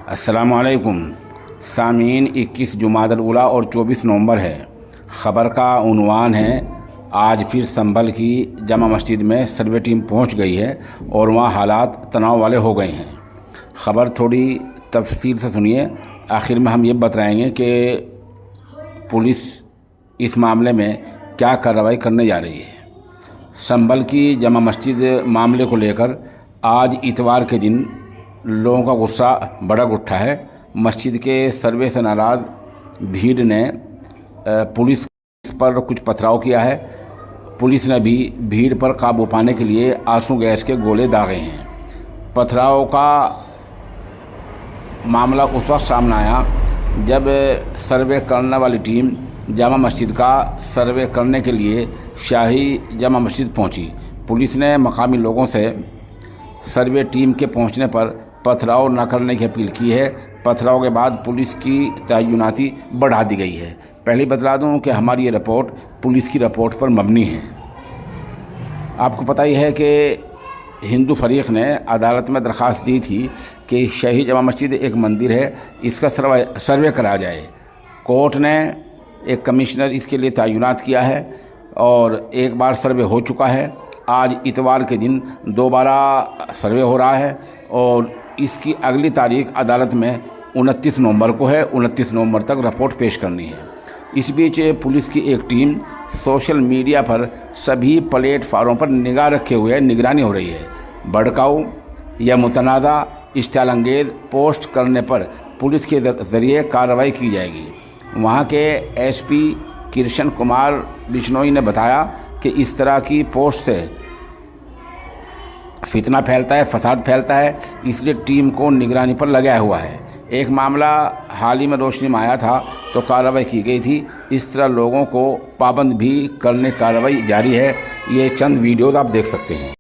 अस्सलामुअलैकुम सामीन। 21 जुमादल उला और 24 नवंबर है। ख़बर का उन्वान है, आज फिर संभल की जमा मस्जिद में सर्वे टीम पहुंच गई है और वहां हालात तनाव वाले हो गए हैं। ख़बर थोड़ी तफसील से सुनिए, आखिर में हम ये बताएंगे कि पुलिस इस मामले में क्या कार्रवाई करने जा रही है। संभल की जमा मस्जिद मामले को लेकर आज इतवार के दिन लोगों का गुस्सा भड़क उठा है। मस्जिद के सर्वे से नाराज़ भीड़ ने पुलिस पर कुछ पथराव किया है। पुलिस ने भी भीड़ पर काबू पाने के लिए आंसू गैस के गोले दागे हैं। पथराव का मामला उस वक्त सामने आया जब सर्वे करने वाली टीम जामा मस्जिद का सर्वे करने के लिए शाही जामा मस्जिद पहुंची। पुलिस ने मकामी लोगों से सर्वे टीम के पहुंचने पर पथराव न करने की अपील की है। पथराव के बाद पुलिस की तैनाती बढ़ा दी गई है। पहले बता दूं कि हमारी ये रिपोर्ट पुलिस की रिपोर्ट पर मबनी है। आपको पता ही है कि हिंदू फरीक ने अदालत में दरख्वास्त दी थी कि शाही जामा मस्जिद एक मंदिर है, इसका सर्वे कराया जाए। कोर्ट ने एक कमिश्नर इसके लिए तैनात किया है और एक बार सर्वे हो चुका है। आज इतवार के दिन दोबारा सर्वे हो रहा है और इसकी अगली तारीख अदालत में 29 नवंबर को है। 29 नवंबर तक रिपोर्ट पेश करनी है। इस बीच पुलिस की एक टीम सोशल मीडिया पर सभी प्लेटफार्मों पर निगाह रखे हुए निगरानी हो रही है। भड़काऊ या मुतनाज़ा इश्तिहाल पोस्ट करने पर पुलिस के ज़रिए कार्रवाई की जाएगी। वहाँ के एसपी कृष्ण कुमार बिश्नोई ने बताया कि इस तरह की पोस्ट से फितना फैलता है, फसाद फैलता है, इसलिए टीम को निगरानी पर लगाया हुआ है। एक मामला हाल ही में रोशनी में आया था तो कार्रवाई की गई थी। इस तरह लोगों को पाबंद भी करने कार्रवाई जारी है। ये चंद वीडियोज़ आप देख सकते हैं।